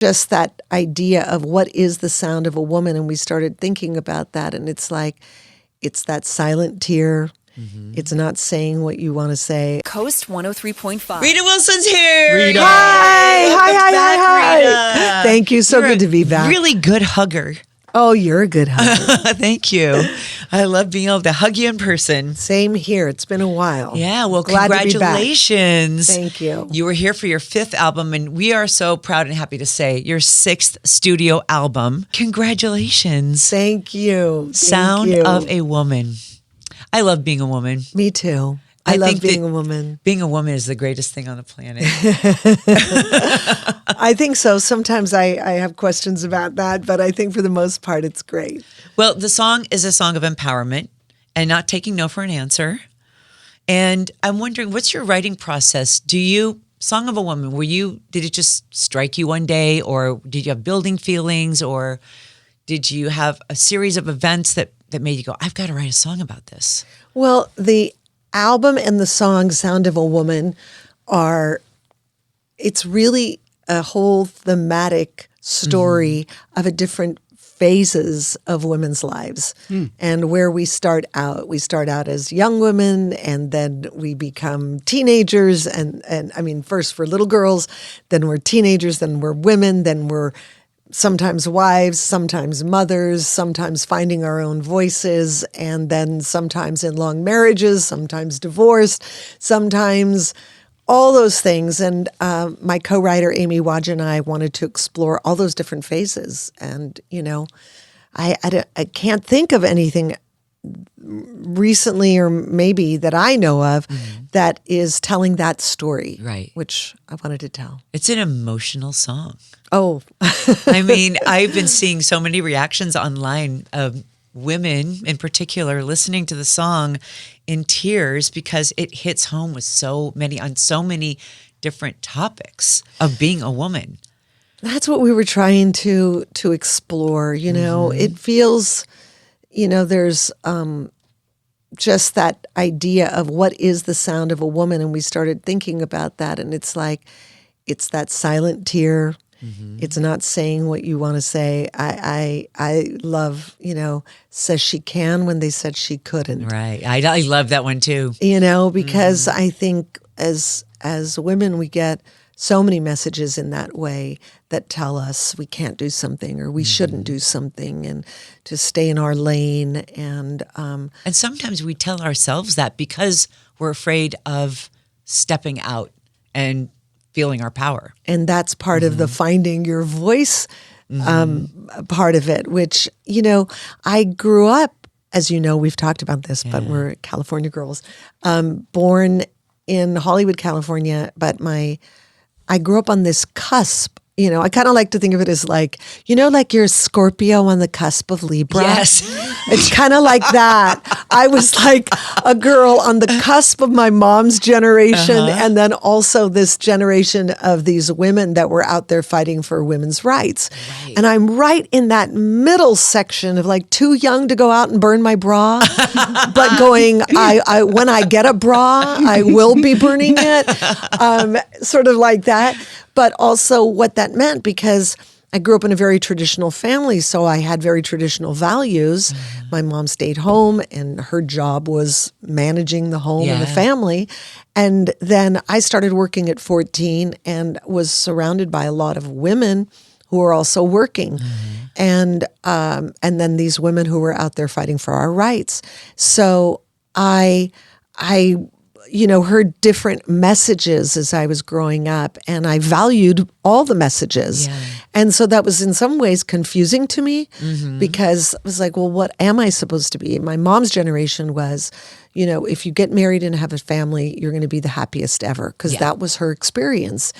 just that idea of what is the sound of a woman. And we started thinking about that. And it's like, it's that silent tear. Mm-hmm. It's not saying what you want to say. KOST 103.5. Rita Wilson's here. Rita. Hi. Rita. Thank you. So good to be back. Really good hugger. Oh, you're a good hugger. Thank you. I love being able to hug you in person. Same here. It's been a while. Yeah, well, Glad congratulations. Thank you. You were here for your 5th album, and we are so proud and happy to say your 6th studio album. Congratulations. Thank you. Sound of a Woman. I love being a woman. Me too. I love being a woman. Being a woman is the greatest thing on the planet. I think so. Sometimes I have questions about that, but I think for the most part, it's great. Well, the song is a song of empowerment and not taking no for an answer. And I'm wondering, what's your writing process? Song of a Woman, did it just strike you one day, or did you have building feelings, or did you have a series of events that made you go, I've got to write a song about this? Well, the album and the song Sound of a Woman it's really a whole thematic story of a different phases of women's lives and where we start out. We start out as young women, and then we become teenagers, and I mean, first we're little girls, then we're teenagers, then we're women, then we're sometimes wives, sometimes mothers, sometimes finding our own voices, and then sometimes in long marriages, sometimes divorced, sometimes all those things. And my co-writer, Amy Wadja, and I wanted to explore all those different phases. And, I can't think of anything recently or maybe that I know of that is telling that story, right? Which I wanted to tell. It's an emotional song. Oh, I mean, I've been seeing so many reactions online of women in particular listening to the song in tears because it hits home with so many different topics of being a woman. That's what we were trying to explore. It feels, there's just that idea of what is the sound of a woman. And we started thinking about that. And it's like, it's that silent tear. Mm-hmm. It's not saying what you want to say. I love, says she can when they said she couldn't. Right. I love that one too. Because I think as women, we get so many messages in that way that tell us we can't do something or we shouldn't do something, and to stay in our lane. And sometimes we tell ourselves that because we're afraid of stepping out and feeling our power. And that's part of the finding your voice part of it, which, I grew up, as we've talked about this, but we're California girls, born in Hollywood, California, but I grew up on this cusp. I kind of like to think of it as like, like you're a Scorpio on the cusp of Libra. Yes. It's kind of like that. I was like a girl on the cusp of my mom's generation, and then also this generation of these women that were out there fighting for women's rights. Right. And I'm right in that middle section of like too young to go out and burn my bra, but going, I when I get a bra, I will be burning it, sort of like that. But also what that meant, because I grew up in a very traditional family, so I had very traditional values. My mom stayed home, and her job was managing the home and the family. And then I started working at 14 and was surrounded by a lot of women who were also working. And then these women who were out there fighting for our rights. So I heard different messages as I was growing up, and I valued all the messages. Yeah. And so that was in some ways confusing to me because it was like, well, what am I supposed to be? My mom's generation was, if you get married and have a family, you're going to be the happiest ever, because that was her experience.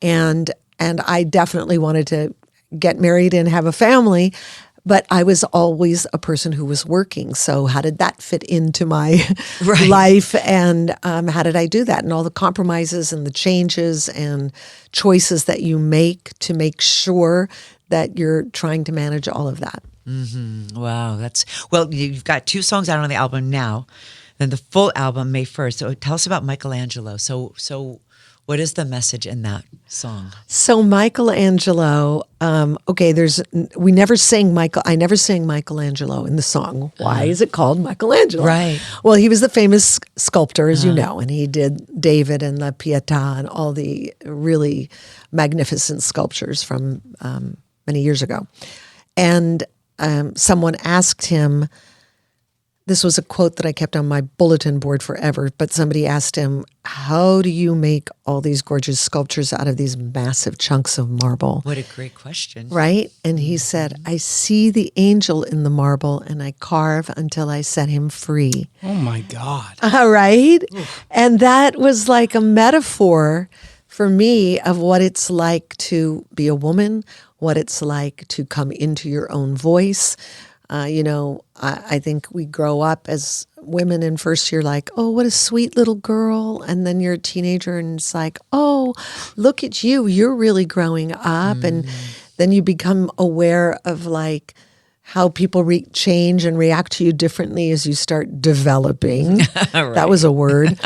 And I definitely wanted to get married and have a family. But I was always a person who was working. So how did that fit into my life? And how did I do that? And all the compromises and the changes and choices that you make to make sure that you're trying to manage all of that. Mm-hmm. Wow. Well, you've got 2 songs out on the album now, then the full album May 1st. So tell us about Michelangelo. So What is the message in that song? So Michelangelo, we never sang I never sang Michelangelo in the song. Why is it called Michelangelo? Right. Well, he was the famous sculptor, as you know, and he did David and La Pietà and all the really magnificent sculptures from many years ago. And someone asked him, this was a quote that I kept on my bulletin board forever, but somebody asked him, how do you make all these gorgeous sculptures out of these massive chunks of marble? What a great question. Right? And he said, I see the angel in the marble and I carve until I set him free. Oh my God. All right. And that was like a metaphor for me of what it's like to be a woman, what it's like to come into your own voice. I think we grow up as women and first you're like, oh, what a sweet little girl. And then you're a teenager and it's like, oh, look at you. You're really growing up. And then you become aware of like how people change and react to you differently as you start developing. Right. That was a word.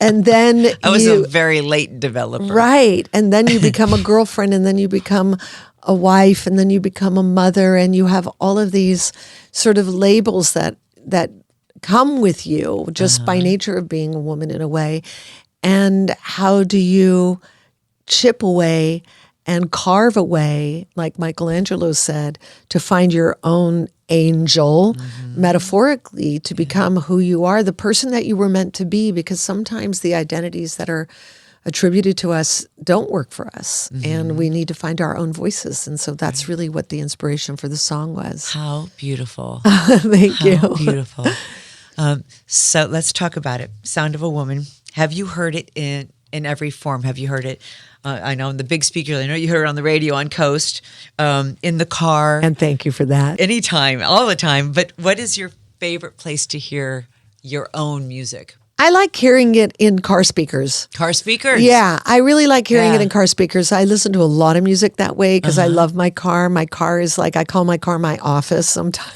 And then I was a very late developer. Right. And then you become a girlfriend and then you become a wife and then you become a mother and you have all of these sort of labels that come with you just by nature of being a woman in a way. And how do you chip away and carve away, like Michelangelo said, to find your own angel, metaphorically, to become who you are, the person that you were meant to be, because sometimes the identities that are attributed to us don't work for us, and we need to find our own voices. And so that's really what the inspiration for the song was. How beautiful. Thank you. How beautiful. So let's talk about it. Sound of a Woman. Have you heard it in every form? Have you heard it? I know in the big speaker. I know you heard it on the radio on KOST, in the car. And thank you for that. Anytime, all the time. But what is your favorite place to hear your own music? I like hearing it in car speakers. Car speakers? Yeah, I really like hearing Yeah. it in car speakers. I listen to a lot of music that way because I love my car. My car is like, I call my car my office sometimes.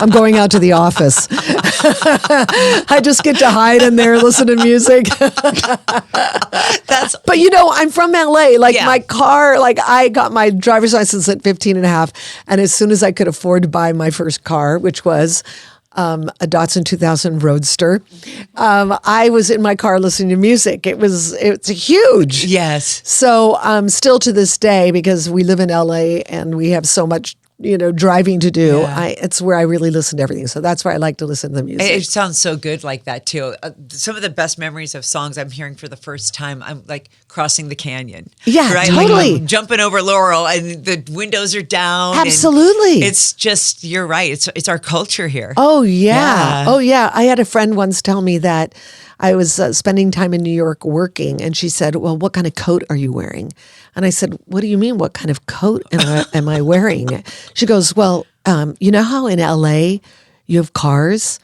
I'm going out to the office. I just get to hide in there, listen to music. But I'm from LA. Like Yeah. my car, like I got my driver's license at 15 and a half. And as soon as I could afford to buy my first car, which was a Datsun 2000 Roadster, I was in my car listening to music. It's huge. Yes. So still to this day, because we live in LA and we have so much, driving to do, Yeah. it's where I really listen to everything. So that's where I like to listen to the music. It sounds so good like that too. Some of the best memories of songs I'm hearing for the first time, I'm like crossing the canyon. Yeah, right? totally. Like I'm jumping over Laurel and the windows are down. and Absolutely. it's just, you're right. It's our culture here. Oh, yeah. Yeah. Oh, yeah. I had a friend once tell me that I was spending time in New York working, and she said, well, what kind of coat are you wearing? And I said, what do you mean? What kind of coat am I wearing? She goes, well, you know how in LA you have cars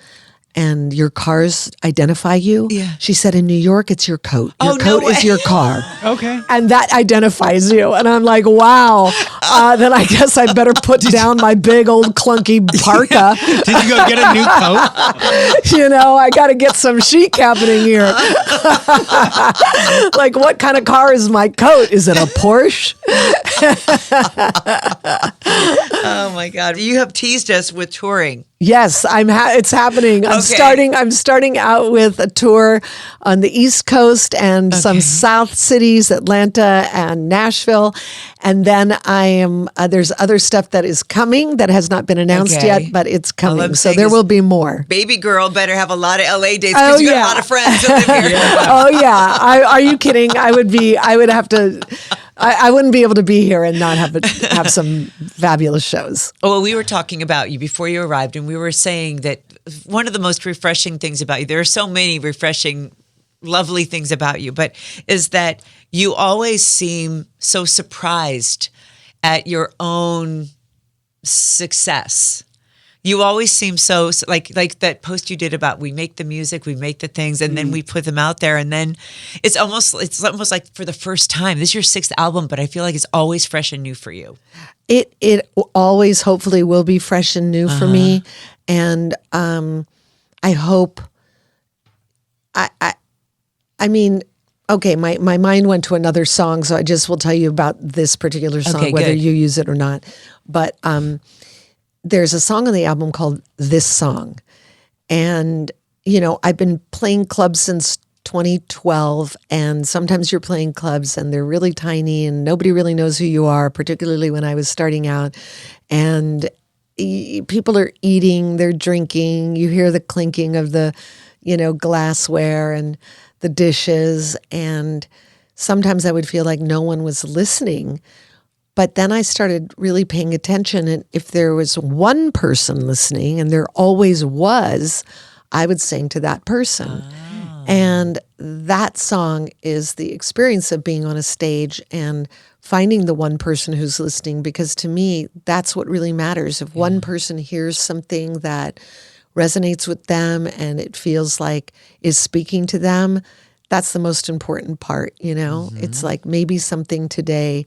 and your cars identify you? Yeah. She said, in New York, it's your coat. Your Oh, no coat is way. your car. Okay. And that identifies you. And I'm like, wow, then I guess I better put down my big old clunky parka. Did you go get a new coat? I got to get some chic happening here. Like, what kind of car is my coat? Is it a Porsche? Oh my God. You have teased us with touring. Yes, it's happening. I'm Okay. starting out with a tour on the East Coast and some South cities, Atlanta and Nashville, and then I am. There's other stuff that is coming that has not been announced Okay. yet, but it's All I'm coming. So saying there is- will be more. Baby girl better have a lot of LA dates Oh, because you got yeah. a lot of friends that live here. Oh yeah, are you kidding? I would have to. I wouldn't be able to be here and not have some fabulous shows. Oh, well, we were talking about you before you arrived, and we were saying that one of the most refreshing things about you, there are so many refreshing, lovely things about you, but is that you always seem so surprised at your own success. You always seem so like that post you did about we make the music, we make the things, and then we put them out there, and then it's almost like for the first time. This is your 6th album, but I feel like it's always fresh and new for you. It always hopefully will be fresh and new for me, and I hope. I mean, Okay, my mind went to another song, so I just will tell you about this particular song, Okay, whether good. you use it or not. But there's a song on the album called This Song. And, I've been playing clubs since 2012, and sometimes you're playing clubs and they're really tiny and nobody really knows who you are, particularly when I was starting out. And people are eating, they're drinking, you hear the clinking of the, glassware and the dishes. And sometimes I would feel like no one was listening. But then I started really paying attention. And if there was one person listening, and there always was, I would sing to that person. And that song is the experience of being on a stage and finding the one person who's listening, because to me, that's what really matters. If one person hears something that resonates with them and it feels like is speaking to them, that's the most important part, It's like maybe something today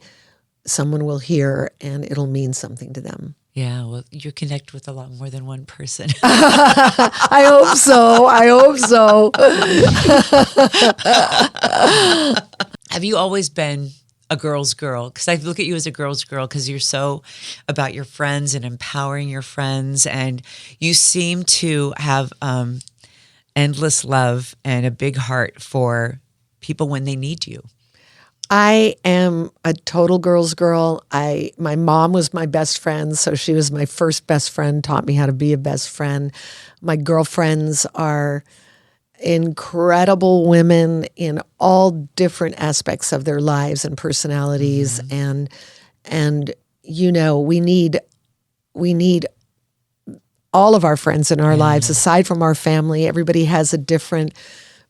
someone will hear and it'll mean something to them. Yeah, well, you connect with a lot more than one person. I hope so. Have you always been a girl's girl? Because I look at you as a girl's girl because you're so about your friends and empowering your friends. And you seem to have endless love and a big heart for people when they need you. I am a total girl's girl. My mom was my best friend, so she was my first best friend, taught me how to be a best friend. My girlfriends are incredible women in all different aspects of their lives and personalities. And we need all of our friends in our lives, aside from our family. Everybody has a different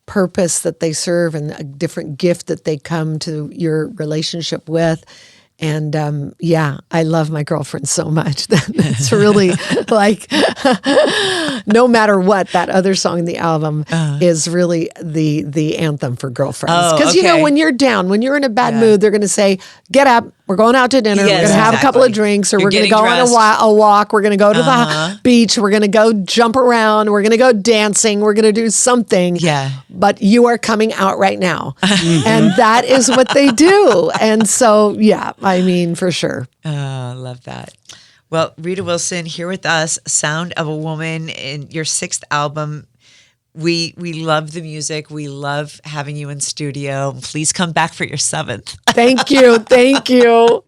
purpose that they serve and a different gift that they come to your relationship with. And I love my girlfriend so much. It's really like, no matter what, that other song in the album is really the anthem for girlfriends. Because, when you're down, when you're in a bad mood, they're going to say, get up, we're going out to dinner, we're going to have a couple of drinks, or we're going to go on a walk, we're going to go to the beach, we're going to go jump around, we're going to go dancing, we're going to do something. Yeah. But you are coming out right now. And that is what they do. And so, for sure. Oh, I love that. Well, Rita Wilson here with us, Sound of a Woman, in your 6th album. We love the music. We love having you in studio. Please come back for your 7th. Thank you.